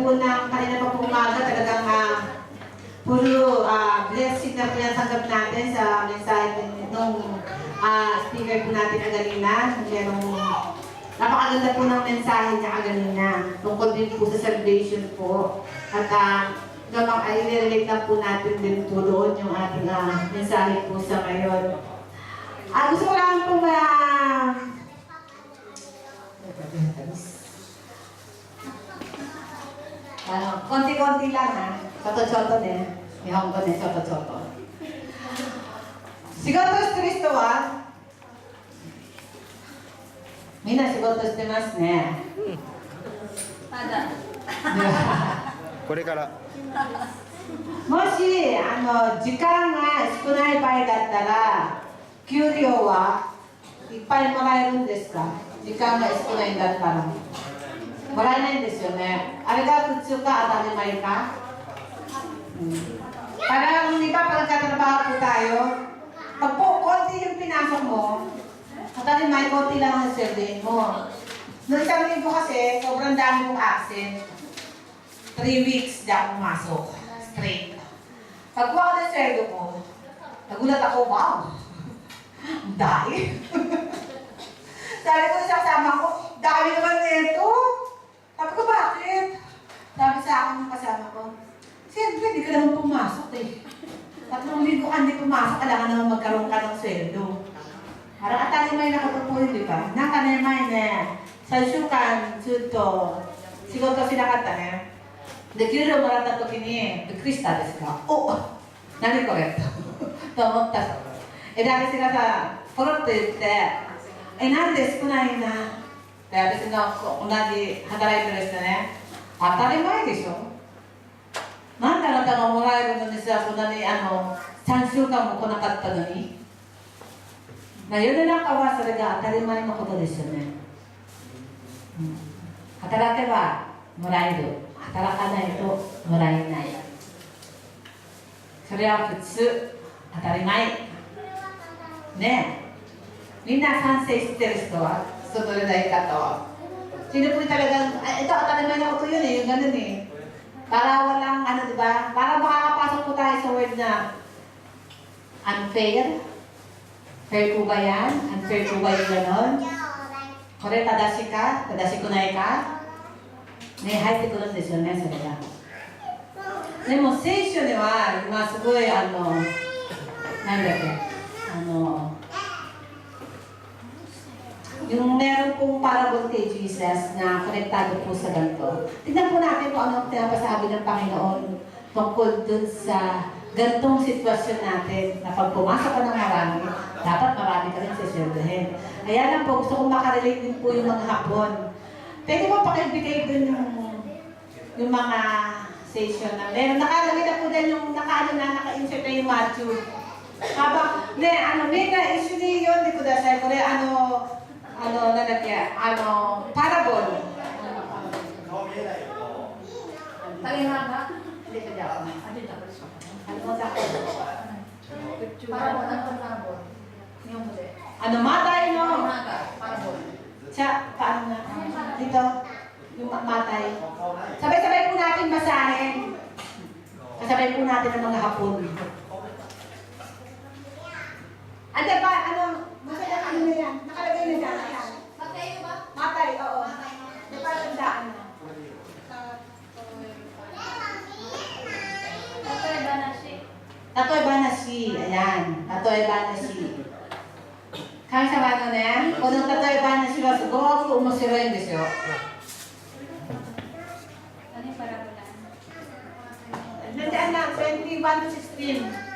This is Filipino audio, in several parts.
po ng kanina pa po umaga, talagang puro blessing na po yung tanggap natin sa mensahe nung speaker po natin kanina. Merong napakaganda po ng mensahe niya kanina. Tungkol din po sa salvation po. At gamang ay nirelate na po natin din po doon yung ating mensahe po sa ngayon. Gusto ko lang po konti-konti lang Choto-choto ne. Nihongo ne, choto-choto. Shigoto shiteる人はみんな仕事してますね。まだ。これから。もし時間が少ない場合だったら給料はいっぱいもらえるんですか？時間が少ないんだったらもらえないんですよね。あれが普通か当たり前か？Parang di ba pag nagkatrabaho po tayo, pag po konti yung pinasok mo, totally may konti lang ang sweldoin mo. Noong isang linggo kasi, sobrang dami kong absent. 3 weeks di ako pumasok. Straight. Pagkuha ko ng sweldo ko, nagulat ako, wow! Ang dahil. Sabi ko sa kasama ko, dami naman nito. Sabi ko, bakit? Sabi sa akin ng kasama ko, siyempre, hindi ka naman pumasok eh. 3 linggo ka hindi pumasok, kailangan naman magkaroon ka ng sweldo. Parang atalimay na katutuloy, di ba? Nakanemay na. 3週間ずっと仕事しなかったね。で、給料もらった時に、びっくりしたんですが、お、何これと思った。私がさ、ポロッと言って、なんで少ないなって私の同じ働いてる人ね、当たり前でしょ。なんであなたがもらえるのにさ、そんなに3週間も来なかったのに。世の中はそれが当たり前のことですよね。働けばもらえる。働かないともらえない。それは普通、当たり前。ねえ。みんな賛成してる人は、そのような言い方は。Sino po talagang, ito, taliman na ko to yun eh, yung ganun eh. Para walang, diba? Para makakapasok po tayo sa word na unfair. Fair po ba yan? Unfair po ba yung ganun? Kore, tadashi ka? Tadashi kunai ka? ね、入ってくるんですよね、それが。でも、聖書では、今すごい、なんだっけ、yung meron pong parable kay Jesus na konektado po sa ganito. Tignan po natin kung ano ang pinapasabi ng Panginoon tungkol dun sa gantong sitwasyon natin na pag pumasok ka ng marami, dapat marami ka rin sisildahin. Ayan lang po, gusto kong makarelate din po yung mga Hapon. Pwede mo pakibigay dun yung mga session na meron. Nakalagay na po din yung naka-insert na yung Matthew. Habang, may na-issue niyo yun, di ko dasay ko rin, parable. Talihana? Hindi ka dyan. Ano mo sa ako? Parable ng parable. Yung muli. Matay, no? Parable. Siya, paano nga? Dito, yung matay. Sabay-sabay po natin basahin. Kasabay po natin ang mga Hapon. Ante ba, masaya ka na yan? Nakalagay na dyan. Matay ba? Matay, oo. Di pa lang daan na. Tatoy Banashi. Tatoy Banashi. Ayan. Tatoy Banashi. Kami sa ano na yan? Kung ang Tatoy Banashi wa sugoku umoshiroi desu yo. Ano yung parabola? Nandiyan na, 21 to 16.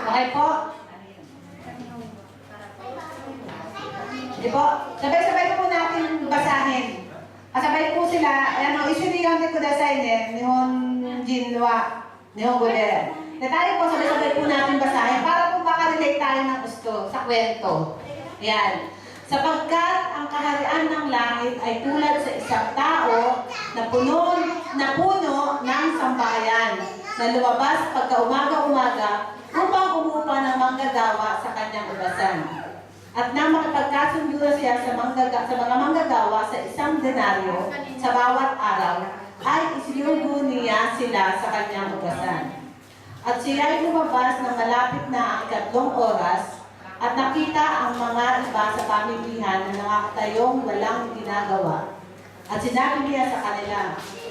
Okay po? Di po? Sabay-sabay po natin basahin. Kasabay po sila, usually yung kudasay nihon jinwa, nihon gode. Tayo po, sabay-sabay po natin basahin para po makarelate tayo ng gusto sa kwento. Yan. Sapagkat ang kaharian ng langit ay tulad sa isang tao na puno ng sambahayan na lumabas pagka umaga-umaga upang umupa ng manggagawa sa kanyang ubasan. At nang makipagkasundo na siya sa mga manggagawa sa 1 denaryo sa bawat araw, ay isinugo niya sila sa kanyang ugasan. At siya ay lumabas ng malapit na ang 3 oras at nakita ang mga iba sa pamilihan na nakatayong walang ginagawa. At sinabi niya sa kanila,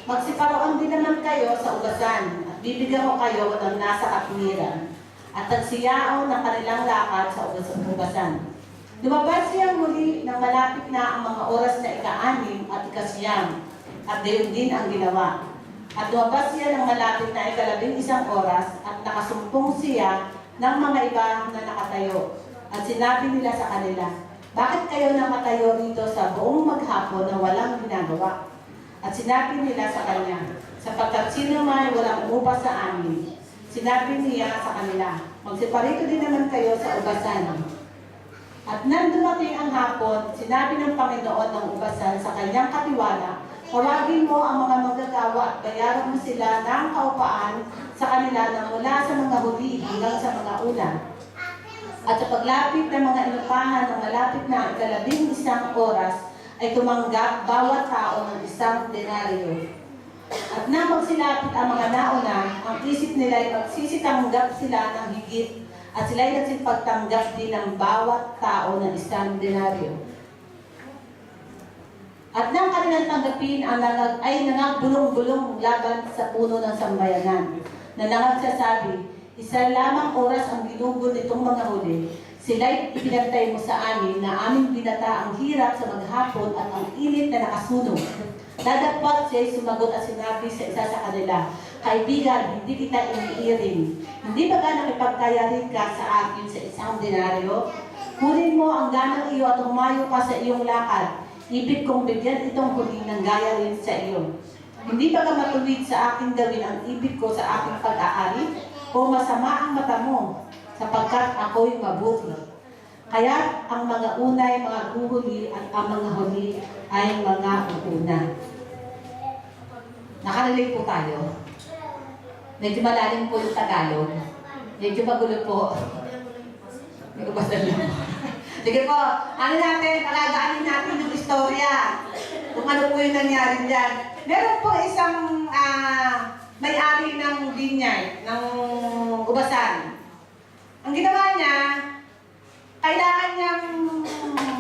magsiparoon din naman kayo sa ugasan at bibigyan ko kayo ng nasa katwiran. At nagsiyao ng kanilang lakad sa ugasan. Lumabas siya muli nang malapit na ang mga oras na ika-6 at ika-9 at gayon din ang ginawa. At lumabas siya ng malapit na ika-11 oras at nakasumpong siya ng mga iba na nakatayo. At sinabi nila sa kanila, bakit kayo nakatayo rito sa buong maghapon na walang ginagawa? At sinabi nila sa kanya, sapagkat sino man walang umupa sa amin. Sinabi niya sa kanila, magsiparito din naman kayo sa ugasan. At nang dumating ang hapon, sinabi ng Panginoon ng ugasan sa kanyang katiwala, tawagin mo ang mga manggagawa at bayaran mo sila ng kaupaan sa kanila na mula sa mga huli hanggang sa mga una. At sa paglapit ng mga inupahan ng malapit na ika-11 oras, ay tumanggap bawat tao ng 1 denaryo. At nang magsilapit ang mga nauna, ang isip nila ay magsisitanggap sila ng higit at sila ay nagsipagtanggap din ng bawat tao ng 1 denaryo. At nang kanilang tanggapin, ay nangagbulong-bulong laban sa puno ng sambayanan, na nangagsasabi, isa lamang oras ang ginugo nitong mga huli. Sila'y ipinagtay mo sa amin na aming binata ang hirap sa maghapon at ang init na nakasunog. Dadagpat siya'y sumagot at sinabi sa isa sa kanila, kaibigan, hindi kita iniiring. Hindi ba nakipagkayarin ka sa akin sa 1 denaryo? Kunin mo ang ganang iyo at humayo ka sa iyong lakad. Ibig kong bigyan itong huli ng gaya rin sa iyo. Hindi ba ka matuwid sa aking gawin ang ibig ko sa aking pag-aari? O masama ang mata mo, sapagkat ako'y mabuti. Kaya ang mga una ay mga huhuli at ang mga huli ay mga uuna. Nakarelate po tayo. Medyo malalim po yung Tagalog. Medyo magulo po. Hindi ko basta lang. Sige po, ano natin, palagaanin natin yung istorya. Kung ano po yung nangyari dyan. Meron po isang may-ari ng vineyard, ng ubasan. Ang ginawa niya, kailangan niyang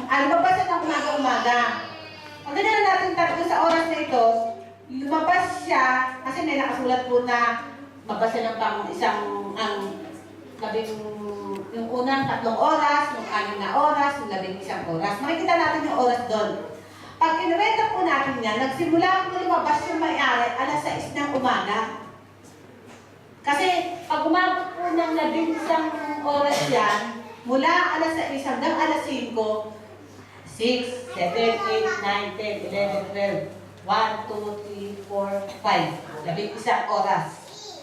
lumabas siya ng umaga-umaga. Pag ganyan natin tatlo sa oras na ito, lumabas siya, kasi may nakasulat po na mabasa ng pang yung unang 3 oras, yung 6 na oras, yung 11 oras. Makikita natin yung oras doon. Pag kinuwenta po natin yan, nagsimula po lumabas yung may-ari alas 6 ng umaga. Kasi pag umabot po ng 11 oras yan, mula alas 6 hanggang alas 5, 6, 7, 8, 9, 10, 11, 12, 1, 2, 3, 4, 5. 11 oras.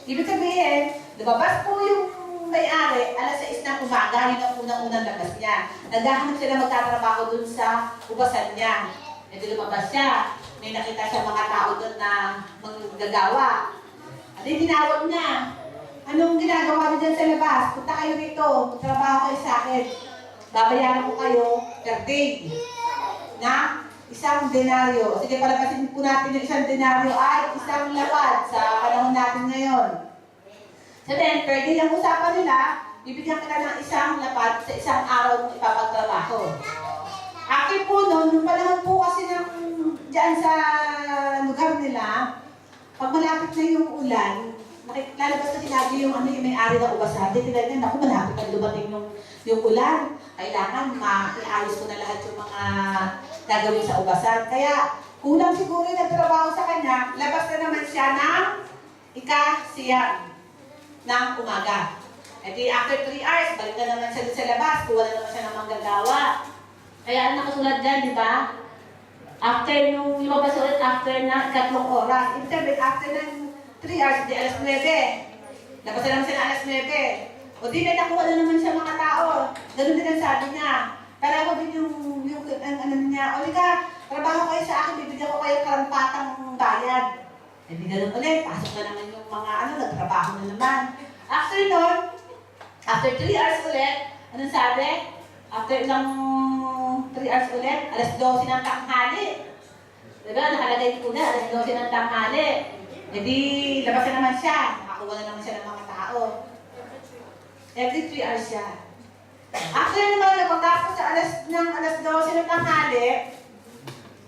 Ibig sabihin, lumabas po yung may-ari, alas 6 ng umaga, yun ang unang-unang labas niya. Naghahanap sila magtatrabaho dun sa ubasan niya. E di lumabas siya. May nakita siya mga tao dun na manggagawa. At di tinawag niya. Anong ginagawa niyo dyan sa labas? Punta kayo rito. Trabaho kayo sa akin. Babayaran ko kayo per day. Na 1 denaryo. Sige, palabasin po natin yung 1 denaryo ay 1 lapad sa panahon natin ngayon. So then, per day ang usapan nila, bibigyan kita ng 1 lapad sa 1 araw mong ipapagtrabaho. Akin po noon, nung panahon po kasi dyan sa lugar nila, pag malapit na yung ulan, lalabas na sinabi yung may-ari ng ubasan. Di tinignan, naku, malapit na dumating yung ulan. Kailangan maiayos ko na lahat yung mga gagawin sa ubasan. Kaya, kulang siguro yung nagtrabaho sa kanya, labas na naman siya ng ika-siyam ng umaga. E di, after 3 hours, balik na naman siya sa labas, kuha na naman siya ng manggagawa. Kaya ano nakasulat dyan, di ba? After nung lumabas ulit, after na 3 oras. Ibig sabihin, after ng 3 hours, di alas 9. Labas na naman siya ng alas 9. O di, may nakuha na naman siya mga tao. Ganun din ang sabi niya. Pero ako din yung ano niya, o di ka, trabaho kayo sa akin, bibigyan ko kayo karampatang bayad. E di ganun ulit, pasok na naman yung mga nagtrabaho na naman. After nun, after 3 hours ulit, anong sabi? After ilang 3 hours ulit, alas 12 ng tanghali. Diba, nakalagay ko na, alas 12 ng tanghali. E di, labas na naman siya. Nakakuha na naman siya ng mga tao. Every 3 hours siya. After naman, pagkatapos sa alas 12 ng tanghali,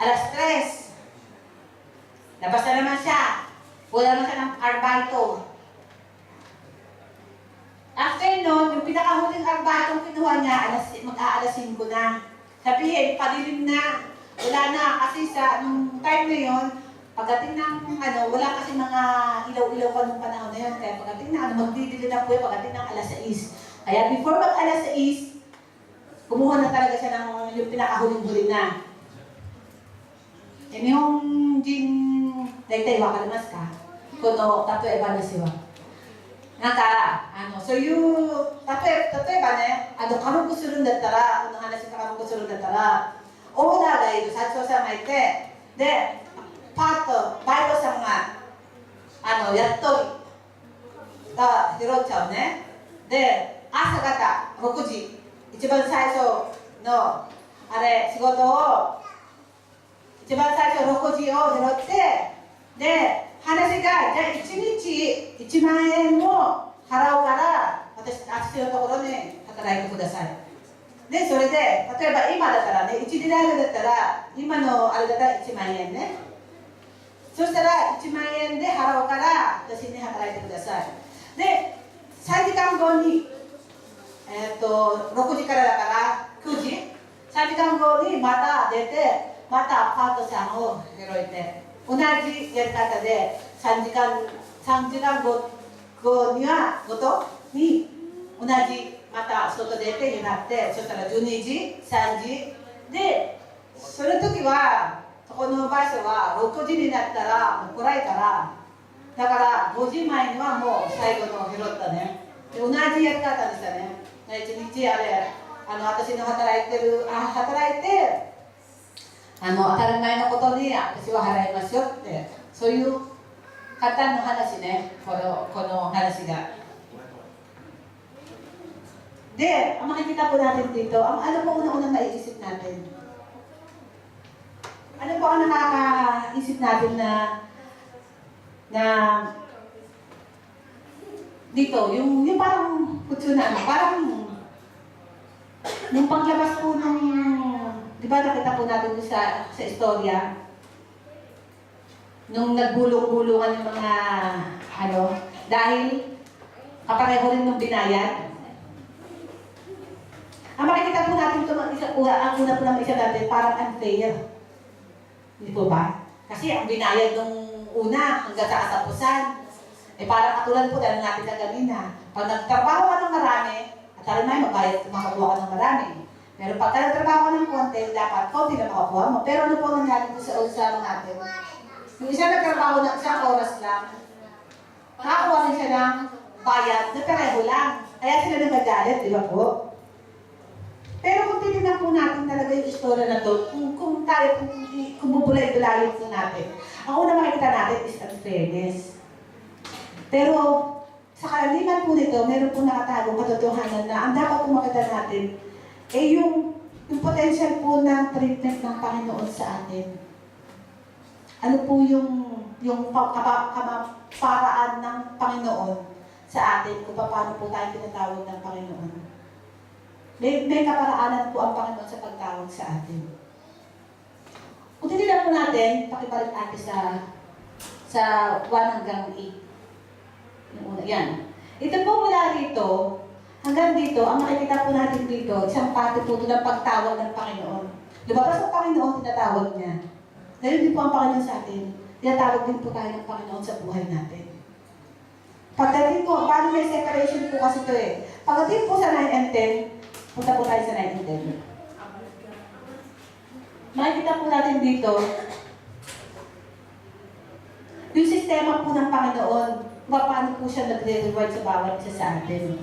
alas 3. Labas na naman siya. Wala naman siya ng arbaito. After nun, yung pinakahuling arbaitong kinuha niya, mag-aalas 5 na. Sabihin, padilim na. Wala na. Kasi sa nung time na yun, pagdating ng wala kasi mga ilaw-ilaw pa nung panahon na yun. Kaya pagdating na, magdidili na po yun, pagdating ng alas 6. Kaya before mag-alas 6, kumuha na talaga siya ng yung pinakahuling-huli na. Yan yung jin, daytay wakalimas ka. Kuno, tato eba na siwa. So you, tato eba ne, karong kusurun dattara, kuno hanashi ka karong kusurun dattara, oda ga iru sacho sa nga ite, de, pato, baito sa nga, yatto, hiro chao ne. De, asa gata, 6時、一番最初の、仕事を、一番最初6時を拾って、で、話が、じゃあ1日1万円を払うから、私のところに働いてください。で、それで、例えば今だったらね、1ディナールだったら、今のあれだったら1万円ね。そしたら1万円で払うから、私に働いてください。で、3時間後に、6時からだから9時、3時間後にまた出て、またパートさんを拾えて、同じやり方で3時間後にはごとに同じまた外出てになって、そしたら12時、3時で、その時はそこの場所は6時になったらもう暗いから、だから5時前にはもう最後の拾ったね。で、同じやり方でしたね。1日私の働いて、当たり前のことに私は払いますよって、そういう簡単な話ね、この話が。De, ang makikita po natin dito, ano po unang-unang maiisip natin? Ano po ang nakakaisip natin na dito, yung parang kutsu na parang yung paglabas po ng, di ba nakita po natin sa istorya, nung nagbulong-bulungan yung mga, dahil kapareho rin ng binayad. Ang makikita po natin ito, ang una po naman isa natin, parang unfair. Hindi po ba? Kasi ang binayad nung una hanggang sa katapusan, parang katulad po dahil natin na kanina. Pag nagtrabaho ka ng marami, at alam na magbayad, makakuha ka ng marami. Pero pag nagtrabaho ka ng konti, dapat konti na makakuha mo. Pero ano po nangyari po sa usapan natin? Yung isa nagtrabaho ng isang oras lang, nakakuha rin siya ng bayad na pareho lang. Kaya sila nagagalit, di ba po? Pero kung titignan po natin talaga yung istorya na to, kung bubulay-bulayin po natin, ang una makikita natin is unfairness. Pero sa kalaliman po nito, meron po nakatagong katotohanan na ang dapat po makita natin yung potential po ng treatment ng Panginoon sa atin. Ano po yung paraan ng Panginoon sa atin kung paano po tayo tinatawag ng Panginoon. May kaparaanan po ang Panginoon sa pagtawag sa atin. Kung tinilang po natin, pakibalik natin sa 1 hanggang 8. Yung una, yan. Ito po mula rito, hanggang dito, ang makikita po natin dito, isang pati po ng pagtawag ng Panginoon. Lumabas ang Panginoon, tinatawag niya. Ngayon din po ang Panginoon sa atin, tinatawag din po tayo ng Panginoon sa buhay natin. Pagdating po, paano may separation po kasi ito eh. Pagdating po sa 9 and 10, punta po tayo sa 9 and 10. Makikita po natin dito, yung sistema po ng Panginoon, paano po siya nagre-reward sa bawat isa sa atin.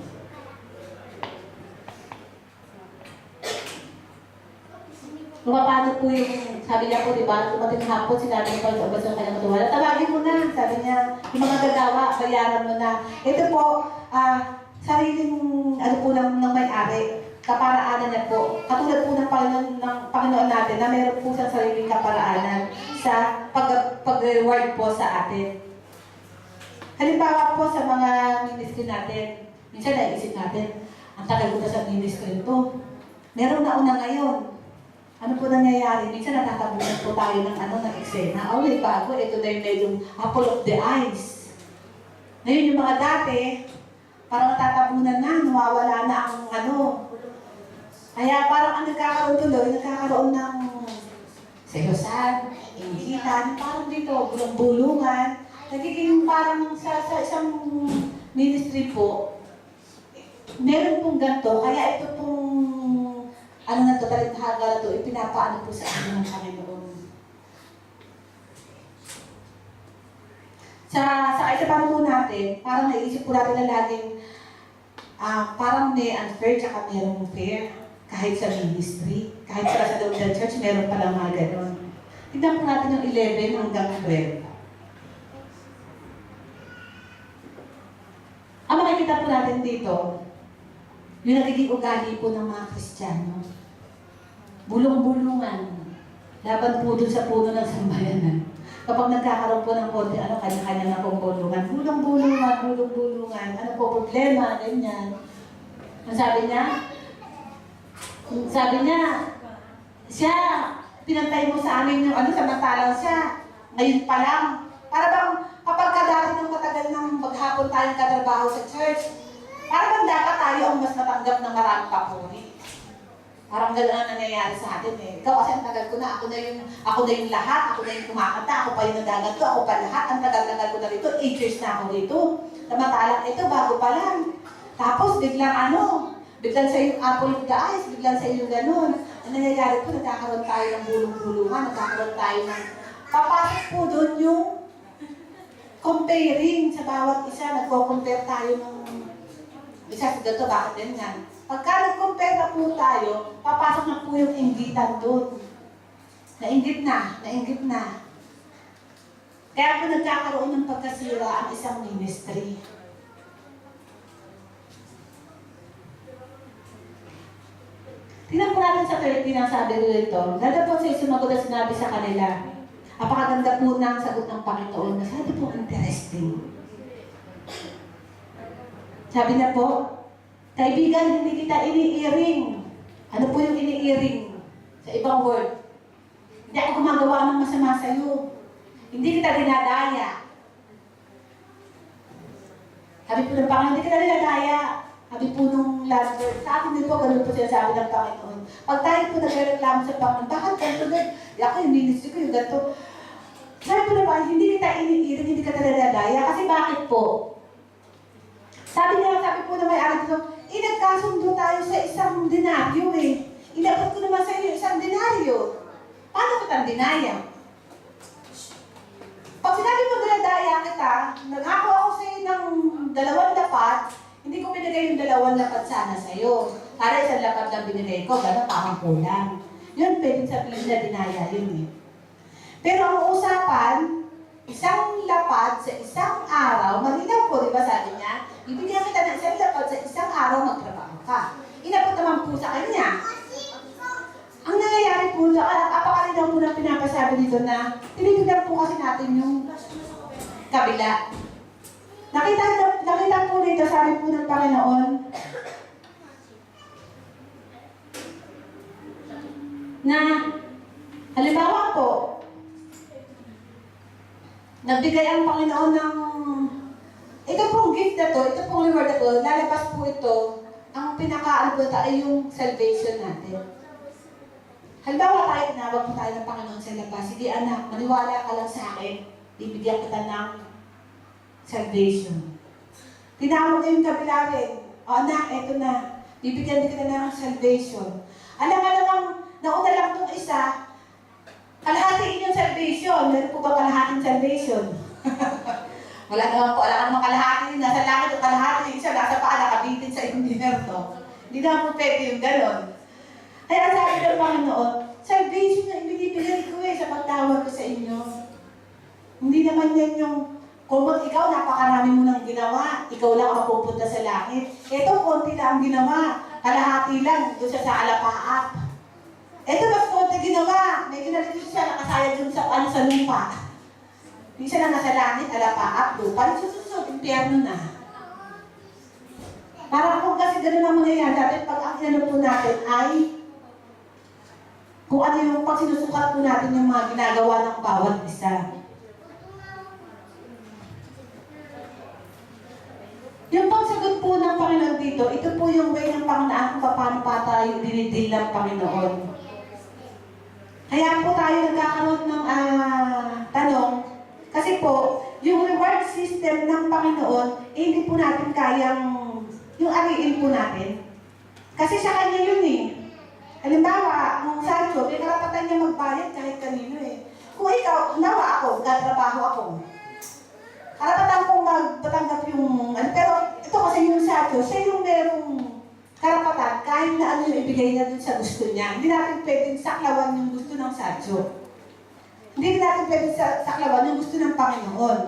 Kung paano po yung, sabi niya po, di ba, tumating hapon, sinabi niya pa, ubas ang kanyang katuwala. Tawagin mo na, sabi niya, yung mga gagawa, bayaran mo na. Ito po, sariling, po ng may-ari. kaparaanan niya po. Katulad po ng Panginoon natin na meron po siyang sariling kaparaanan sa pag-reward po sa atin. Halimbawa po sa mga ministry natin, minsan naisip natin, ang tagal ko na sa ministry ito. Meron na una ngayon. Ano po nangyayari? Minsan natatabunan po tayo ng eksena. Oh, may bago. Ito na yung medyo apple of the eyes. Ngayon yung mga dati, parang natatabunan na, nawawala na ang Kaya parang ang nagkakaroon tuloy, nagkakaroon ng selosan, inggitan, parang dito, bulong-bulungan. Nagiging parang sa isang ministry po, meron pong ganito, kaya ito pong talikhaga na ito, ipinapaano po sa atin ng Panginoon. Sa isa pa po natin, parang naisip po natin na laging parang may unfair tsaka merong fair. Kahit sa ministry, kahit sa loob ng church, meron palang mga ganon. Tignan po natin yung 11 hanggang 12. Ang makikita po natin dito, yung nagiging ugali po ng mga Kristiyano. Bulong-bulungan. Laban po dun sa puno ng sambayanan. Kapag nagkakaroon po ng konti, kanya-kanya na pong bulungan. Bulong-bulungan. Ano po problema? Ganyan. Ang sabi niya, siya, pinantay mo sa amin yung samantalang siya. Ngayon pa lang. Para bang, kapag dati ng matagal ng maghapon tayong katrabaho sa church, para bang dapat tayo ang mas natanggap ng maraming papuri. Parang gano'n ang nangyayari sa atin eh. Ikaw kasi ang tagal ko na, ako na yung lahat, ako na yung kumakanta, ako pa yung nagaganto, ako pa lahat, ang tagal-tagal ko na rito, 8 years na ako rito. Samantalang ito, bago pa lang. Tapos biglang biglang sa yung apple of the eyes, biglang sa yung gano'n. Ang nangyayari po, nagkakaroon tayo ng bulong-bulungan, nagkakaroon tayo ng papasok po doon yung comparing sa bawat isa, nagko-compare tayo ng isa sa ganito, bakit ganyan? Pagka nag-compare na po tayo, papasok na po yung inggitan doon. Nainggit na. Kaya po nagkakaroon ng pagkasira ang isang ministry. Tingnan po natin sa 13 ang sabi rito. Dada po sa sumagot na sinabi sa kanila. Apakaganda po ng sagot ng Panginoon. Masyado po interesting. Sabi na po, kaibigan, hindi kita iniiring. Ano po yung iniiring? Sa ibang word. Hindi ako gumagawa ng masama sa iyo. Hindi kita dinadaya. Sabi po ng Panginoon, hindi kita dinadaya. Sabi po nung last word, sa akin din po, ganun po sila sabi ng Panginoon. Pag tayo po nagreklamo sa Panginoon, bakit ganito din? Ako yung ministry ko, yung ganito. Sabi po ng Panginoon, hindi kita iniiring, hindi kita dinadaya. Kasi bakit po? Sabi po na may araw dito, nagkasundo tayo sa isang denaryo eh. Inabot ko naman sa iyo isang denaryo. Paano kitang dinaya? Pag sinabi mo dinadaya kita, nangako ako sa iyo ng 2 lapad, hindi ko binigay yung 2 lapad sana sa iyo. Para isang lapad lang binigay ko, gano'n parang kulang. Yun, pwedeng sabihin na dinaya yun eh. Pero ang usapan, isang lapad sa isang araw, malinaw po, di ba sabi niya? Ibigyan kita ng isang lapad sa isang araw, magtrabaho ka. Inabot naman po sa kanya. Ang nangyayari po, apakalinaw po na pinapasabi dito na tinitigan po kasi natin yung kabila. Nakita po dito, sabi po ng Panginoon, na halimbawa po, nagbigay ang Panginoon ng ito pong gift na to, ito pong reward na to, lalabas po ito, ang ay yung salvation natin. Halimbawa tayo, tinawag po tayo ng Panginoon sa labas, hindi anak, maniwala ka lang sa akin, bibigyan kita ng salvation. Tinawag na yung kabila rin, o anak, eto na, bibigyan din kita ng salvation. Alam ka naman, nauna lang itong isa, kalahatiin yung salvation. Meron po ba kalahating salvation? Wala naman po. Alam ka naman kalahating. Nasa langit o kalahating. Isa nasa paa nakabitin sa engineer to. Hindi naman po pwede yung gano'n. Kaya sabi ng Panginoon, salvation na ibinibigay ko sa pagtawag ko sa inyo. Hindi naman yan yung, kung ikaw napakarami mo nang ginawa, ikaw lang ang mapupunta sa langit. Ito, konti na ang ginawa. kalahati lang doon siya sa alapaap. Ito mas konti ginawa. May ginalito siya nakasaya doon sa, sa lupa. Hindi siya na nasa langit, alapaap, lupa. Susunod, impyerno na. Para kung kasi ganun ang mangyayari natin, pag ang inano po natin ay kung ano yung pag sinusukat po natin yung mga ginagawa ng bawat isa. Yung pagsagot po ng Panginoon dito, ito po yung way ng Panginoon kung paano pa tayo dinidil ng Panginoon. Kaya po tayo nagkakaroon ng tanong, kasi po, yung reward system ng Panginoon, hindi po natin kayang yung ariin po natin. Kasi sa kanya yun eh. Halimbawa, kung Sancho, may karapatan niya magbayad kahit kanino eh. Kung ikaw, nawa ako, gatrabaho ako. Karapatan kong magpatanggap yung, pero ito kasi yung Sancho, siya yung merong karapatan kahit na ano yung ibigay niya dun sa gusto niya. Hindi natin pwedeng saklawan yung gusto ng Sancho. Hindi natin pwedeng saklawan yung gusto ng Panginoon.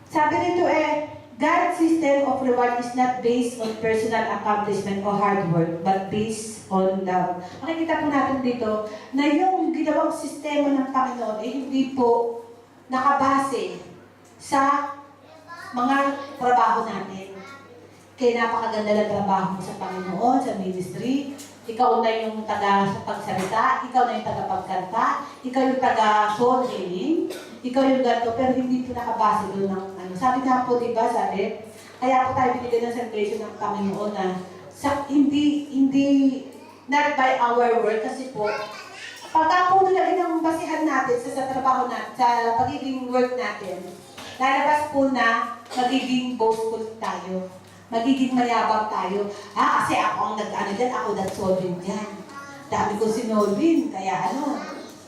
Sabi nito God's system of reward is not based on personal accomplishment or hard work, but based on love. Makikita po natin dito na yung ginawang sistema ng Panginoon hindi po nakabase sa mga trabaho natin. Kaya napakaganda ng trabaho mo sa Panginoon, sa ministry. Ikaw na yung taga sa pagsalita, ikaw na yung taga-pagkanta, ikaw yung taga-soul healing, ikaw yung ganito, pero hindi po nakabase doon ng ano. Sabi nga po, diba, sabi, kaya po tayo binigyan ng salvation ng Panginoon na hindi, not by our work, kasi po, pagka po nilagay ng basihan natin sa trabaho natin, sa pagiging work natin, lalabas po na magiging boastful tayo. Magiging mayabang tayo. Kasi ako ang nag-ano dyan, ako nag-solving dyan. Dami ko sinolving, kaya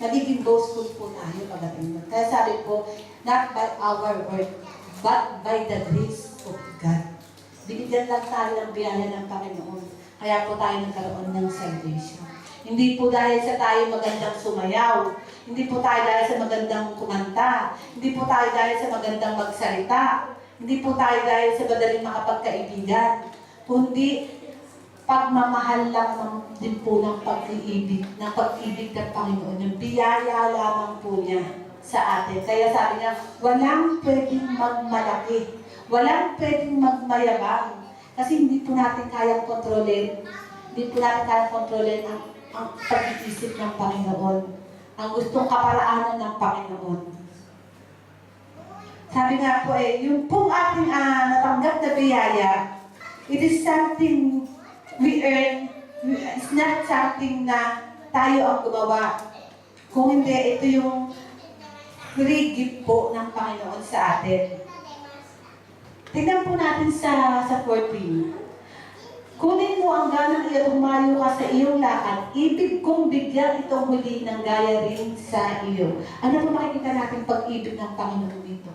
magiging boastful po tayo pagdating doon. Kaya sabi po, not by our work, but by the grace of God. Binigyan lang tayo ng biyaya ng Panginoon. Kaya po tayo nagkaroon ng salvation. Hindi po dahil sa tayo magandang sumayaw. Hindi po tayo dahil sa magandang kumanta. Hindi po tayo dahil sa magandang magsalita. Hindi po tayo dahil sa madaling makapagkaibigan, kundi pagmamahal lang din po ng pag-ibig ng Panginoon. Yung biyaya lamang po niya sa atin. Kaya sabi niya, walang pwedeng magmalaki, walang pwedeng magmayabang, kasi hindi po natin kayang kontrolin, ang pag-iisip ng Panginoon, ang gustong kaparaanan ng Panginoon. Sabi nga po yung pong ating natanggap na biyaya, it is something we earn, it's not something na tayo ang gumawa. Kung hindi, ito yung free gift po ng Panginoon sa atin. Tingnan po natin sa 14. Kunin mo ang ganang iyo, tumayo ka sa iyong lakad, ibig kong bigyan itong huli ng gaya rin sa iyo. Ano po makikita natin pag-ibig ng Panginoon dito?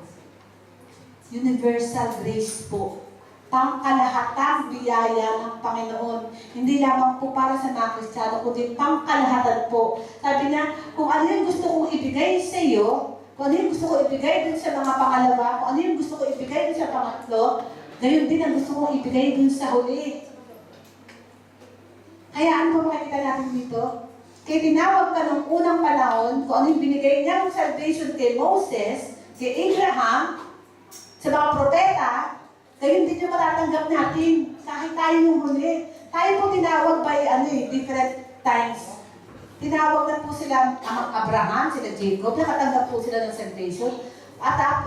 Universal grace po. Pangkalahatang biyaya ng Panginoon. Hindi lamang po para sa mga Kristiyano, kundi pangkalahatan po. Sabi niya, kung ano yung gusto kong ibigay sa iyo, kung ano yung gusto ko ibigay dun sa mga pangalawa, kung ano yung gusto ko ibigay dun sa pangatlo, gayon din ang gusto kong ibigay dun sa huli. Kaya ano po makikita natin dito? Kaya tinawag ka nung unang panahon, kung ano yung binigay niyang salvation kay Moses, kay Abraham, sa mga propeta, gayon din yung matatanggap natin. Kahit tayo yung huli. Tayo po tinawag by different times. Tinawag na po sila ang Abraham, sila Jacob, nakatanggap po sila ng salvation. At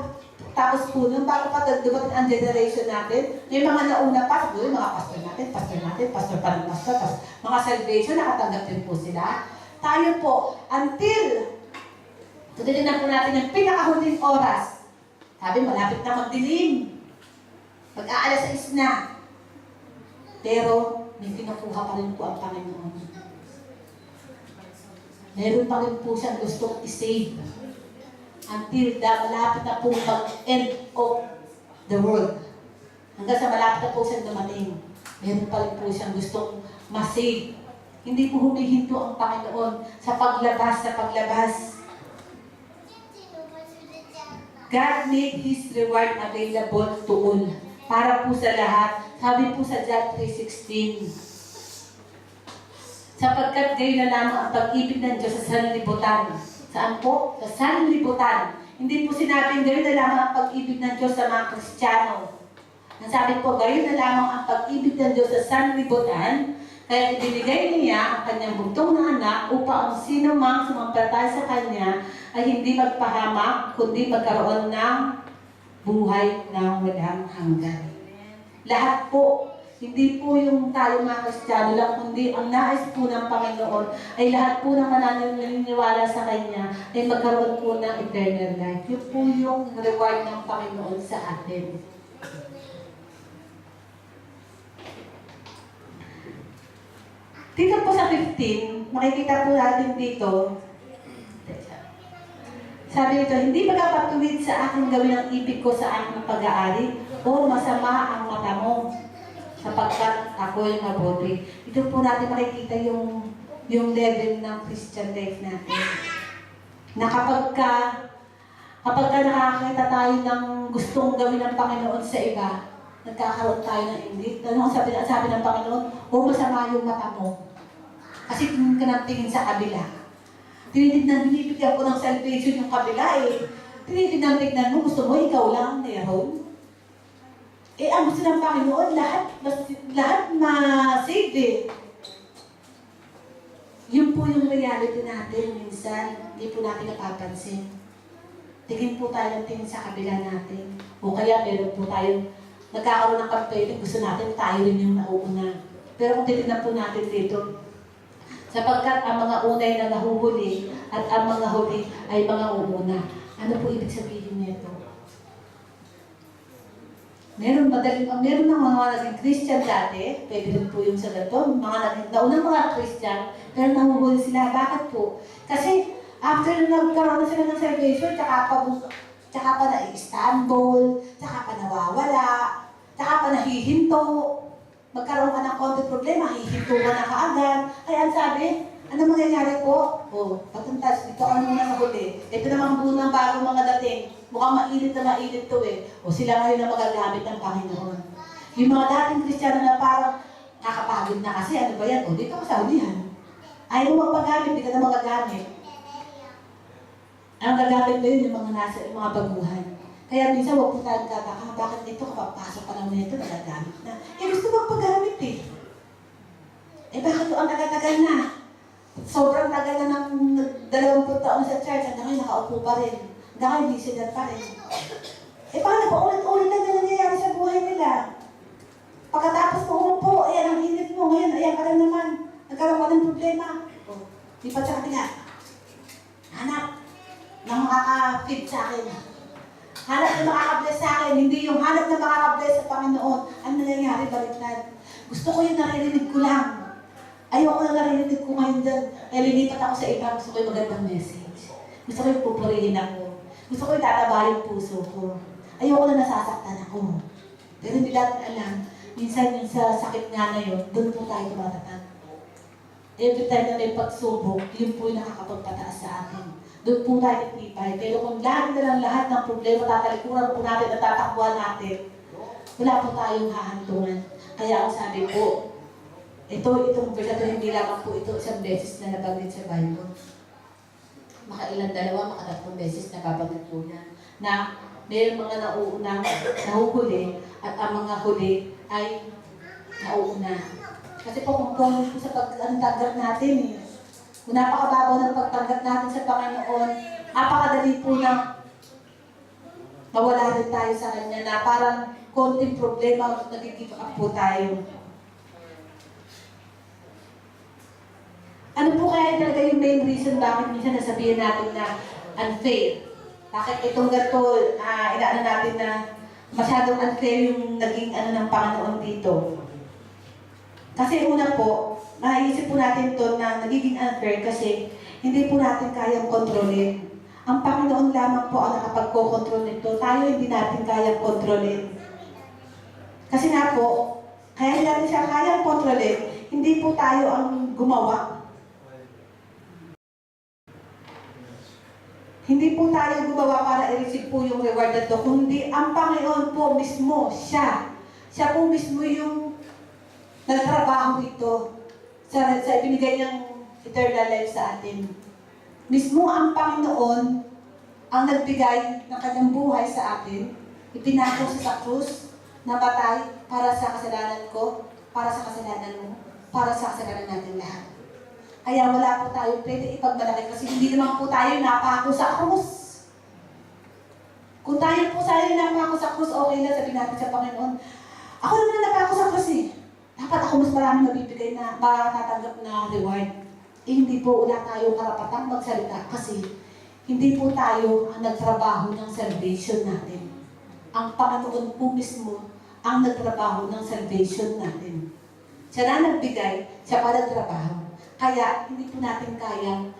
tapos po nun, bago pa dumating ang generation natin, may mga nauna pa, siguro yung mga pastor pa ng pastor, mga salvation, nakatanggap din po sila. Tayo po, until, tutunin po natin yung pinakahuling oras. Sabi, malapit na magdilim. Mag-aalas 6 na. Pero, may kinukuha pa rin po ang Panginoon. Meron pa rin po siyang gustong i-save. Until malapit na po mag-end of the world. Hanggang sa malapit na po siyang dumating. Meron pa rin po siyang gustong ma-save. Hindi po humihinto ang Panginoon sa paglabas. God made His reward available to all. Para po sa lahat, Sabi po sa John 3:16, sapagkat gayon na lamang ang pag-ibig ng Diyos sa sanlibutan. Saan po? Sa sanlibutan. Hindi po sinabing gayon na lamang ang pag-ibig ng Diyos sa mga Kristiyano. Ang sabi po, gayon na lamang ang pag-ibig ng Diyos sa sanlibutan, kaya ibinigay niya ang kanyang bugtong na anak upang ang sino mang sumampalataya sa kanya ay hindi magpahamak, kundi magkaroon ng buhay na walang hanggan. Lahat po, hindi po yung tayo mga Kristiyano lang, kundi ang nais po ng Panginoon ay lahat po ng mananiniwala sa Kanya ay magkaroon po ng eternal life. Yun po yung reward ng Panginoon sa atin. Dito po sa 15, makikita po natin dito, sabi nito, hindi magpapatuwid sa akin gawin ang ibig ko sa aking pag-aari o masama ang mata mo sapagkat ako'y mabuti. Ito po natin makikita yung level ng Christian life natin. Na kapag nakakita tayo ng gustong gawin ng Panginoon sa iba, nagkakaroon tayo ng inggit. Ano ang sabi ng Panginoon? O masama yung mata mo. Kasi tingin ka ng tingin sa kabila. Binibigyan ko ng salvation yung kabila eh. Tingnan mo, gusto mo, ikaw lang meron. Eh, ang gusto ng Panginoon, lahat ma-save eh. Yun po yung reality natin minsan. Hindi po natin napapansin. Tingin po tayo ng tingin sa kabila natin. O kaya meron po tayo, nagkakaroon ng campaign, gusto natin tayo rin yung nauuna. Pero kung titignan po natin dito, sapagkat ang mga unay na nahuhuli at ang mga huli ay mga uuna. Ano po ibig sabihin nito? Meron ng mga naging Christian dati, pwede rin po yung sa ganito, naunang mga Christian, pero nahuhuli sila. Bakit po? Kasi after nagkaroon na sila ng salvation, tsaka pa na-Istanbul, tsaka pa nawawala, tsaka pa nahihinto, magkaroon ka ng konti problema, hihinto ka na kaagad. Kaya ang sabi, ano mangyayari po? Patuntas, dito ka muna nahuli. Ito namang bunang bago mga dating. Mukhang mainit na mainit to eh. Sila ngayon na magagamit ng Panginoon. Yung mga dating Kristiyano na parang nakapagod na kasi, ano ba yan? Dito ka sa hulihan. Ayaw mo magpagamit, di ka na magagamit. Ang gagamit mo yun, yung mga baguhan. Kaya minsan huwag po tayong tataka, bakit dito kapapasok pa lang nito, nagagamit na. Gusto magpagamit eh. Bakit ang tagal-tagal na? Sobrang tagal na ng 20 taon sa church, hanggang ngayon nakaupo pa rin. Hanggang ngayon hindi sila pa rin. Paano pa ulit-ulit na nangyayari sa buhay nila? Pagkatapos mo umupo, ayan ang init mo, ngayon ayan ka rin naman. Nagkaroon ka ng problema. Di pa tsaka tinga. Hanap na makaka-feed sa akin. Hanap na makaka-bless sa akin, hindi yung hanap na makaka-bless sa Panginoon. Ano nangyayari, baliktad? Gusto ko yung naririnig ko lang. Ayoko na naririnig ko ngayon dyan. Kaya lilipat ako sa iba, gusto ko yung magandang message. Gusto ko yung pupurihin ako. Gusto ko yung tatabahin yung puso ko. Ayoko na nasasaktan ako. Pero hindi natin alam, minsan yung sa sakit nga na yun, doon po tayo tumatatag. Every time na may pagsubok, yun po yung nakakapagpataas sa atin. Doon po tayo nagtipay. Pero kung lahat na lang lahat ng problema tatalikuran po natin at tatakbuhan natin, wala po tayong hahantungan. Kaya ang sabi po, itong verse na hindi lamang po ito isang beses na nabanggit sa Bible. Makailan dalawa, makatatlong beses na babanggit po niya. Na mayroong mga nauunang nahuhuli at ang mga huli ay nauuna. Kasi po kung po sa pagtanggap natin kung napakababaw ng pagtanggap natin sa Panginoon, napakadali po na mawala rin tayo sa Kanya na parang konting problema nag-give up po tayo. Ano po kaya talaga yung main reason bakit minsan nasabihin natin na unfair? Bakit itong ganito, inaano natin na masyadong unfair yung naging ng Panginoon dito? Kasi una po, naisip po natin to na nagiging unfair kasi hindi po natin kayang kontrolin. Ang Panginoon lamang po ang nakapagko-control nito. Tayo hindi natin kayang kontrolin. Kasi nga po, kaya natin siya kayang kontrolin, hindi po tayo ang gumawa. Hindi po tayo gumawa para i-receive po yung reward na ito, kundi ang Panginoon po mismo, siya. Siya po mismo yung nagtrabaho ito sa ibinigay niyang eternal life sa atin. Mismo ang Panginoon ang nagbigay ng kanyang buhay sa atin, ipinako siya sa krus, namatay para sa kasalanan ko, para sa kasalanan mo, para sa kasalanan natin lahat. Kaya wala po tayo pwede ipagmalaki kasi hindi naman po tayo napako sa krus. Kung tayo po tayo napako sa krus, okay na sabihin natin sa Panginoon, ako naman napako sa krus eh. Dapat ako mas maraming mabibigay na matatanggap na reward. Eh, hindi po wala tayong karapatang magsalita kasi hindi po tayo ang nagtrabaho ng salvation natin. Ang Panginoon po mismo ang nagtrabaho ng salvation natin. Siya na nagbigay, siya pa nagtrabaho. Kaya hindi po natin kayang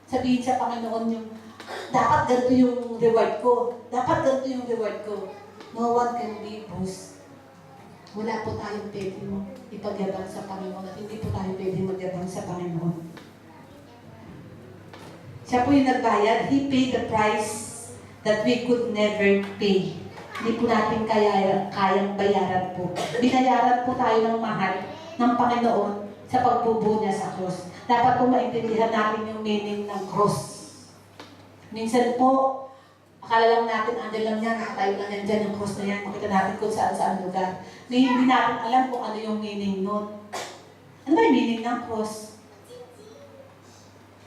sabihin sa Panginoon yung dapat ganito yung reward ko. Dapat ganito yung reward ko. No one can be boast. Wala po tayong pwede ipagyabang sa Panginoon at hindi po tayo pwede magyabang sa Panginoon. Siya po yung nagbayad. He paid the price that we could never pay. Hindi po natin kayang bayaran po. Binayaran po tayo ng mahal ng Panginoon sa pagbubuo niya sa cross. Dapat po maintindihan natin yung meaning ng cross. Minsan po, akala lang natin, andyan lang yan, nakatayo lang yan dyan, yung cross na yan, makita natin kung saan-saan lugar. Hindi natin alam kung ano yung meaning nun. Ano ba yung meaning ng cross?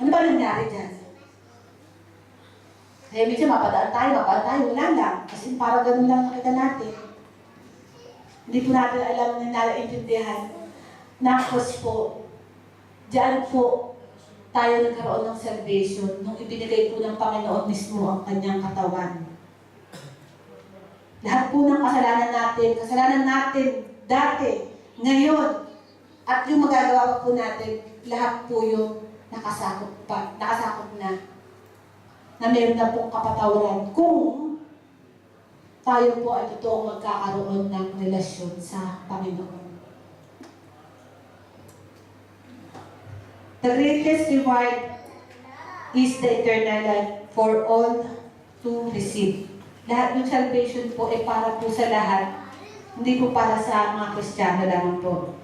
Ano ba nangyari dyan? Kaya minsan mapadaan tayo, wala lang. Kasi para ganun lang nakita natin. Hindi po natin alam na nalaintindihan na cross po. Diyan po tayo nagkaroon ng salvation nung ibinigay po ng Panginoon mismo ang kanyang katawan. Lahat po ng kasalanan natin dati, ngayon, at yung magagawa pa po natin, lahat po yung nakasakop na meron na pong kapatawaran kung tayo po ay totoong magkakaroon ng relasyon sa Panginoon. The greatest reward is the eternal life for all to receive. Lahat ng salvation po ay para po sa lahat, hindi po para sa mga Kristiyano lamang po.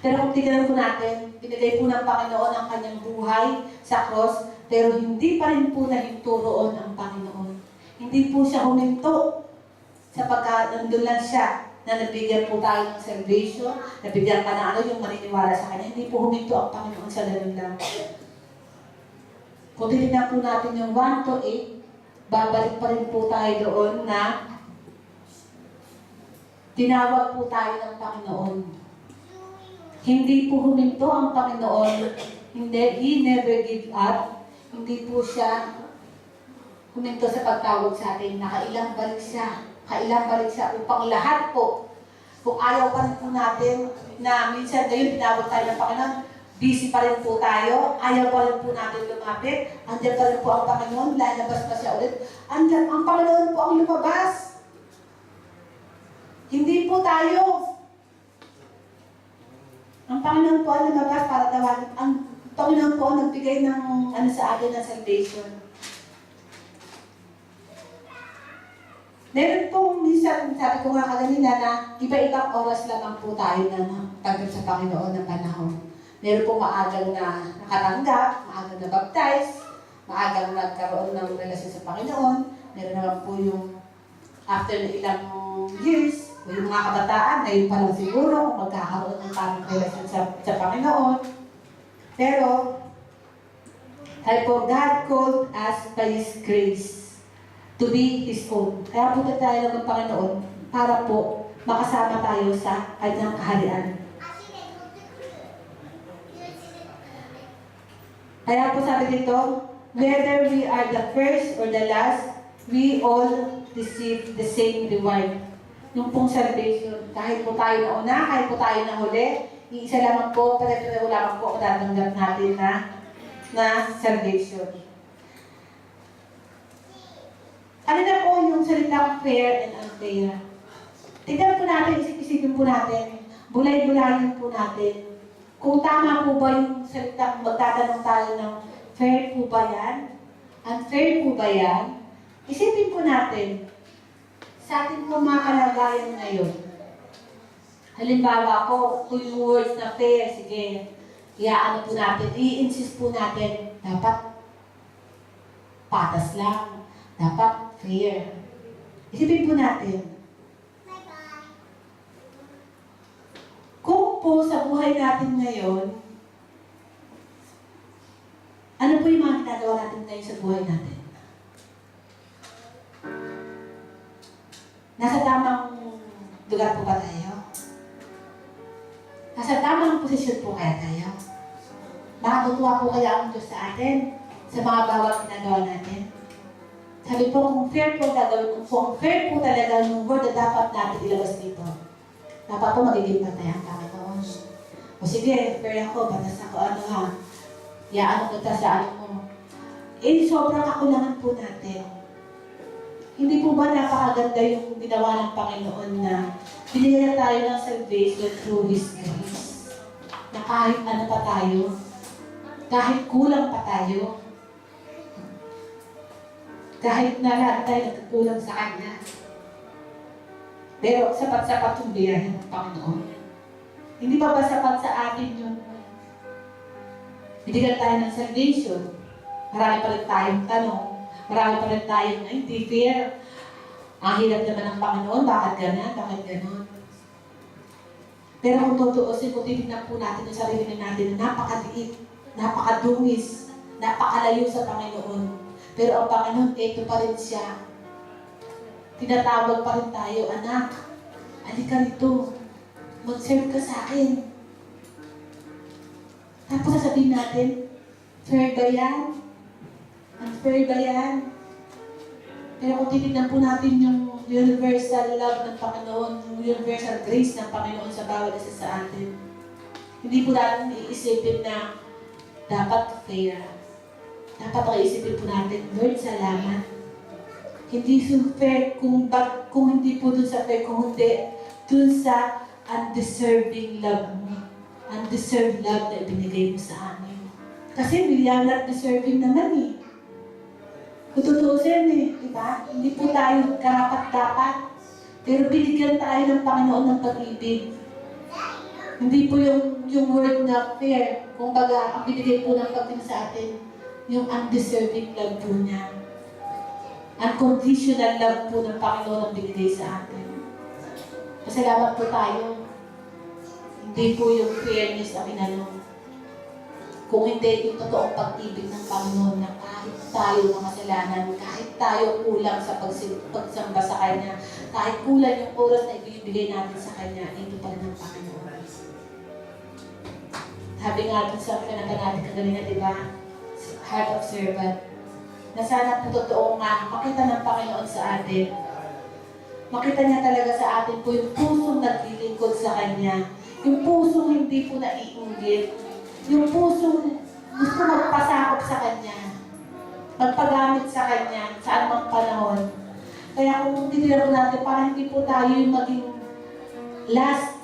Pero kung tignan po natin, binigay po ng Panginoon ang kanyang buhay sa cross, pero hindi pa rin po nahinto roon ang Panginoon. Hindi po siya huminto sapagkat nandun lang siya na nabigyan po tayo ng salvation, nabigyan ka na yung maniniwala sa Kanya. Hindi po huminto ang Panginoon sa ganun lang. Kung titignan po natin yung 1 to 8, babalik pa rin po tayo doon na tinawag po tayo ng Panginoon. Hindi po huminto ang Panginoon. He never give up. Hindi po siya huminto sa pagtawag sa atin. Nakailang balik siya upang lahat po, kung ayaw pa rin po natin na minsan ngayon tinawag tayo ng Panginoon, busy pa rin po tayo, ayaw pa rin po natin lumapit, andyan pa rin po ang Panginoon, lalabas pa siya ulit. Andyan, ang Panginoon po ang lumabas. Hindi po tayo. Ang Panginoon po ang lumabas para tawagin. Ang Panginoon po ang nagbigay ng sa atin ng salvation. Meron pong minsan, sabi ko nga kaganina na iba-ibang oras lamang po tayo na tanggap sa Panginoon ng panahon. Meron pong maagang na nakatanggap, maagang na baptize, maagang nagkaroon ng relasyon sa Panginoon. Meron naman po yung after na ilang years, o yung mga kabataan, ngayon pa lang siguro kung magkakaroon ng tamang relasyon sa Panginoon. Pero, for God called us by His grace to be His own. Kaya punta tayo ng Panginoon para po makasama tayo sa kanyang kaharian. Kaya po sabi dito, whether we are the first or the last, we all receive the same reward. Yung pong salvation, kahit po tayo na una, kahit po tayo na huli, iisa lamang po, pare-pareho lamang po ang tatanggap natin na salvation. Ano na po yung salitang fair and unfair? Tignan po natin, isip-isipin po natin, bulay-bulayin po natin. Kung tama po ba yung salitang magtatanong tayo ng fair po ba yan? Unfair po ba yan? Isipin po natin, sa ating po mga kalagayan ngayon, halimbawa po, kung yung words na fair, sige, iaano po natin, i-insist po natin, dapat patas lang, dapat fair. Isipin po natin, kung po sa buhay natin ngayon, ano po yung mga ginagawa natin ngayon sa buhay natin? Nasa tamang lugar po ba tayo? Nasa tamang posisyon po kaya tayo? Nakatutuwa po kaya ang Diyos sa atin sa mga bawat ginagawa natin? Sabi po, kung fair po gagawin, kung fair po talaga yung word na dapat natin ilabas dito, dapat po magiging patay ang Panginoon. O sige, fair ako, batas ako, ano ha, yaano kita sa ano mo. Eh, sobrang kakulangan po natin. Hindi po ba napakaganda yung ginawa ng Panginoon na binigyan tayo ng salvation through His grace? Na kahit ano pa tayo, kahit kulang pa tayo, kahit na lahat tayo nagkukulang sa Kanya, pero sapat-sapat yung biyaya ng Panginoon. Hindi pa ba sapat sa atin yung binigyan tayo ng salvation? Marami pa rin tayong tanong. Marami pa rin tayong hindi fair. Ang hirap naman ng Panginoon, bakit gano'n? Bakit gano'n? Pero kung tutuusin, kung titignan po natin ang sarili natin na napakaliit, napakadungis, napakalayo sa Panginoon. Pero ang Panginoon, ito pa rin siya. Tinatawag pa rin tayo, anak, halika rito, mag-serve ka sa akin. Tapos sasabihin natin, fair ba yan? Unfair ba yan? Pero kung titignan po natin yung universal love ng Panginoon, yung universal grace ng Panginoon sa bawat isa sa atin, hindi po natin iisipin na dapat fair. Dapat iisipin po natin, Lord, salamat. Hindi so fair kung hindi po dun sa fair, kung hindi dun sa undeserving love mo. Undeserved love na ibinigay mo sa amin. Kasi we are not deserving naman eh. Kung tutuusin eh, di ba? Hindi po tayo karapat-dapat. Pero binigyan tayo ng Panginoon ng pag-ibig. Hindi po yung word na fair. Kung baga, ang binigay po ng pagtingin sa atin, yung undeserving love po niya. Unconditional love po ng Panginoon ang binigay sa atin. Pasalamat po tayo. Hindi po yung fairness ang inanong. Kung hindi yung totoong pag-ibig ng Panginoon na kahit tayo ng kasalanan, kahit tayo kulang sa pagsamba sa Kanya, kahit kulang yung oras na ibibigay natin sa Kanya, ito pa rin ang Panginoon. Sabi nga dun sa pinaka natin kanina, di ba? Heart of servant. Na sana po totoo nga, makita ng Panginoon sa atin. Makita niya talaga sa atin po yung pusong naglilingkod sa Kanya. Yung pusong hindi po naiinggit. Yung pusong gusto magpasakop sa Kanya. Magpagamit sa Kanya sa anumang panahon. Kaya kung titignan po natin, parang hindi po tayo yung maging last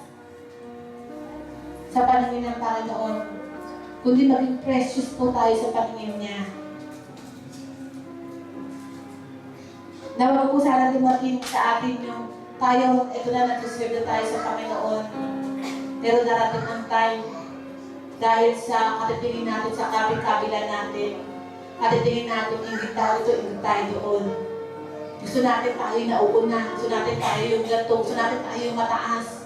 sa paningin ng Panginoon. Kundi maging precious po tayo sa paningin niya. Nawag po sana dumating sa atin yung tayo, ito na nag-serve na tayo sa Panginoon. Pero darating ang time dahil sa katitingin natin sa kabila natin, katitingin natin, ingit tayo ito, ingit tayo doon. Gusto natin tayo yung nauna, gusto natin tayo yung gatong, gusto natin tayo yung mataas.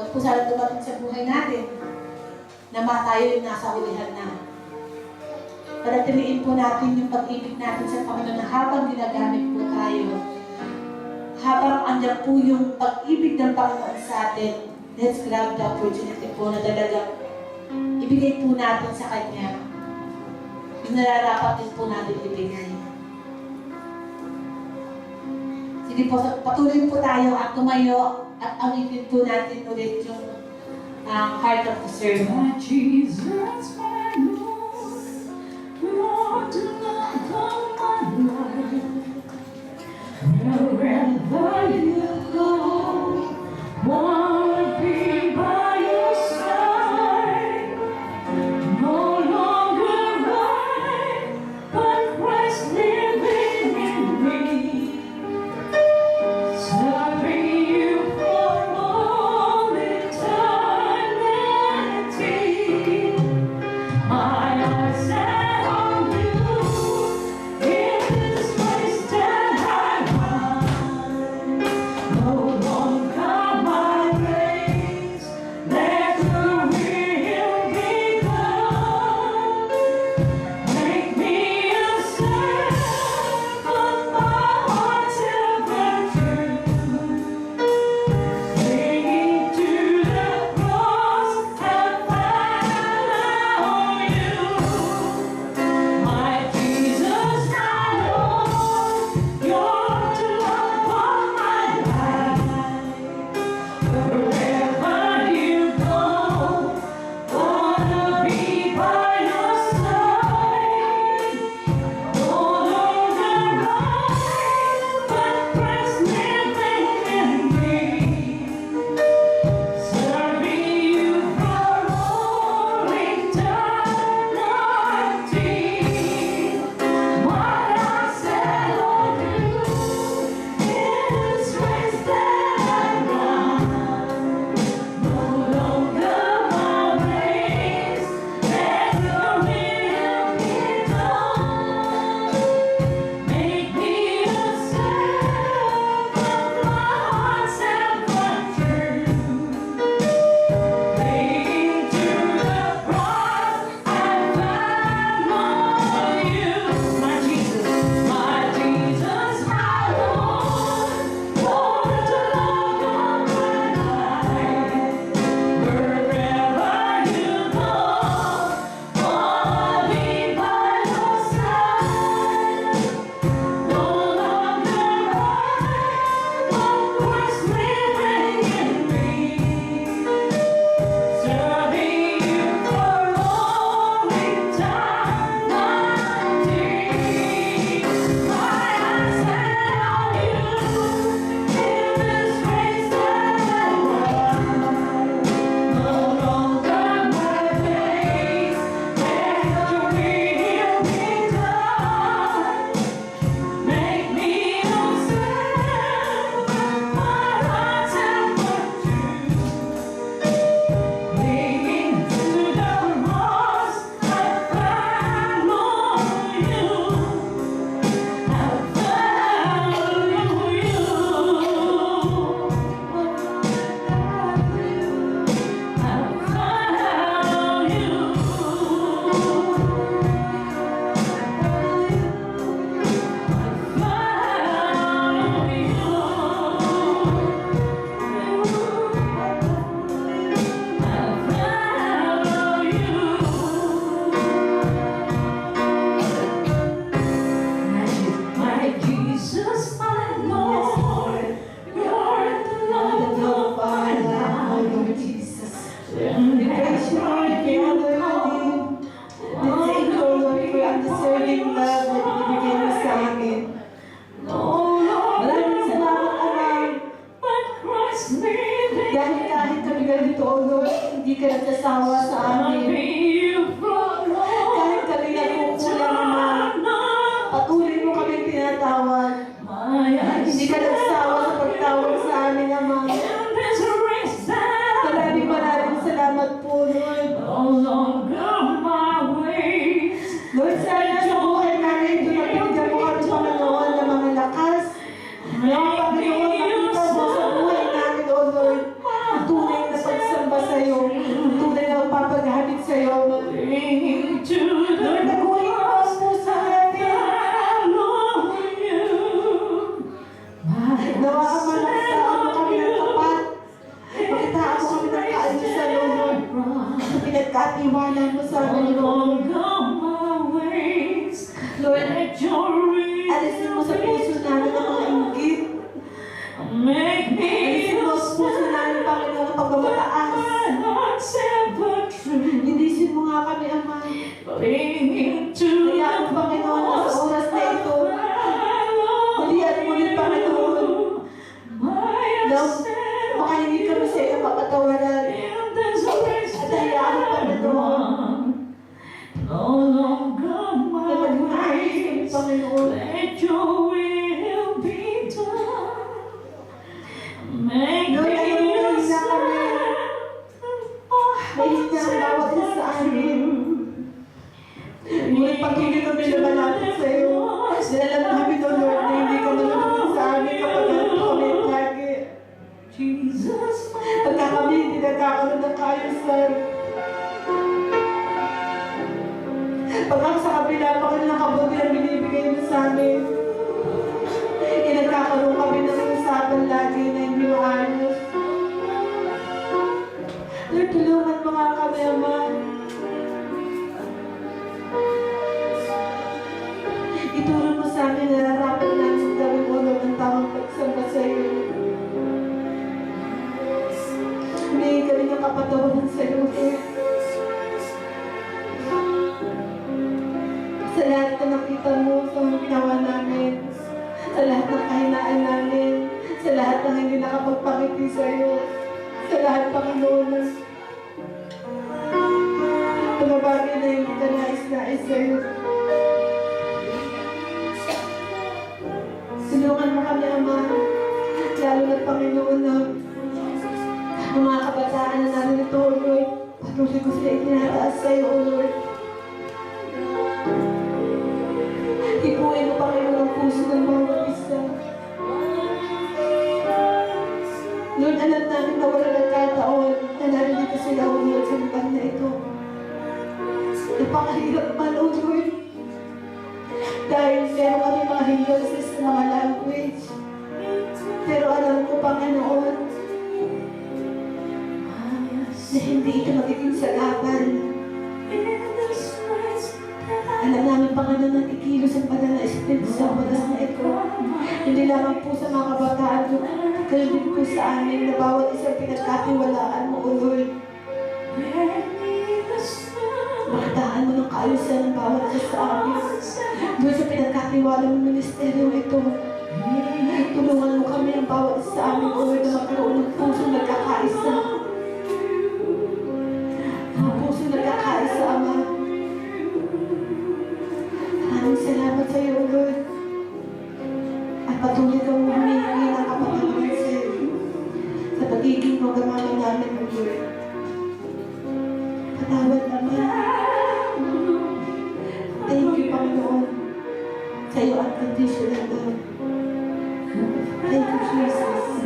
Huwag po sana dumating sa buhay natin na tayo yung nasa hulihan na. Panatiliin po natin yung pag-ibig natin sa Panginoon na habang ginagamit po tayo, habang andyan po yung pag-ibig ng Panginoon sa atin, let's grab the opportunity po na talaga ibigay po natin sa Kanya yung nararapat din po natin ibigay. Sige po, patuloy po tayo at tumayo at awitin po natin ulit yung heart of the servant. Jesus, my Lord, Lord, do not come my life. Wherever you go, wanna be by your side. No longer I, but Christ living in me. hindi ka nagsasawa sa amin. Kahit kami nagkukulang, Ama, patuloy mo kami tinatawag. Hindi ka nagsawa sa pagtawag sa amin, Ama. Maraming salamat po, Lord. Lord, sana sa buhay namin, pinapinigyan mo kami, Panginoon, ng mga lakas. Mga Panginoon, nakita mo sa buhay namin, O Lord, ang tunay na pagsamba sa'yo, ang tunay na pagpapagamit sa'yo. Lord, naguhin mo ang puso namin. Nawa ka man ang saan mo kami ng tapat. Makitaan mo kami ng kaalisan, O Lord. Sa pinagkatiwala mo sa amin, Lord. Lord, alisin mo sa puso namin ang mga inggit. Alisin mo sa puso namin, Panginoon, ang pagmamataas. Linisin mo nga kami, Ama. Hayaan mo, Panginoon, na sa oras na ito, malian mo ulit, Panginoon. Na makahingi kami sa iyong kapatawaran. At hayaan mo, Panginoon, na mag-uayos kami, Panginoon. Lord, ayaw mo na kami. Mahina ang bawat isa sa amin. Ngunit patuloy kami lumalapit sa iyo. Dahil alam namin, O Lord, na hindi ka malulunod sa amin kapag ganito kami lagi. Pagka kami hindi nagkakaroon ng kaayusan. Pagka sa kabila, Panginoon, ng kabuti na binibigay mo sa amin. Nagkakaroon kami ng usapan lagi na hindi maayos. Lord, tulungan mo nga kami, Ama. Ituro mo sa amin na narapat namin gawin mo ng tamang pagsamba sa iyo. Humingi kami ng kapatawaran sa iyo, Lord. Sa lahat na nakita mo sa ginawa namin, sa lahat ng kahinaan namin, sa lahat ng hindi nakapagpakiti sa iyo, sa lahat, Panginoon, mga bagay na hindi ka nais-nais sa iyo. Tulungan mo kami, Ama, lalo na, Panginoon, na ang mga kabataan na namin ito, O Lord, patuloy ko sila itinataas sa iyo, O Lord. Ipuin mo, Panginoon, ang puso ng bawat isa. Lord, alam namin na wala nagkataon na narito sila, O Lord, sa lugar na ito. Napakahirap man, O Lord. Dahil meron kami mga hindrances sa mga language. Pero alam ko, Panginoon, na hindi ito magiging sagapan. Alam namin, Panginoon, na ikilos ang banal na Espiritu sa oras na ito. Hindi lamang po sa mga kabataan, kaya din po sa amin na bawat isang pinagkatiwalaan mo, O Lord. Makitaan mo ng kaayusan ng bawat isa sa amin. Doon sa pinagkatiwala ng ministeryo ito. Tulungan mo kami ang bawat isa sa amin, O Lord, na magkaroon ng puso nagkakaisa. Ang puso nagkakaisa, Ama. Maraming salamat sa iyo, Lord. At patuloy kang humingi ng kapatawaran sa iyo sa pagiging programama namin, O Lord. Patawad, Ama. Thank you, Panginoon, sa iyo unconditional love. Thank you, Jesus.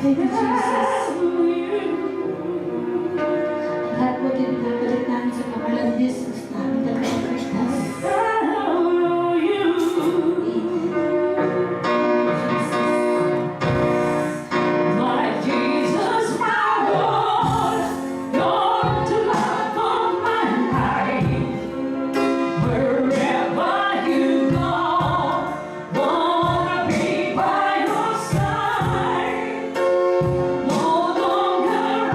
Thank you, Jesus. Lahat mo din pinabalik namin sa pangalan ni Jesus namin na kapagligtas. No longer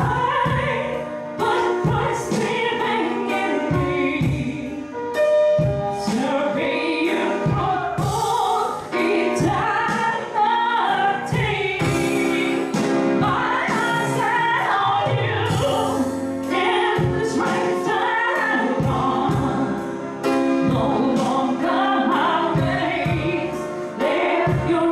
Your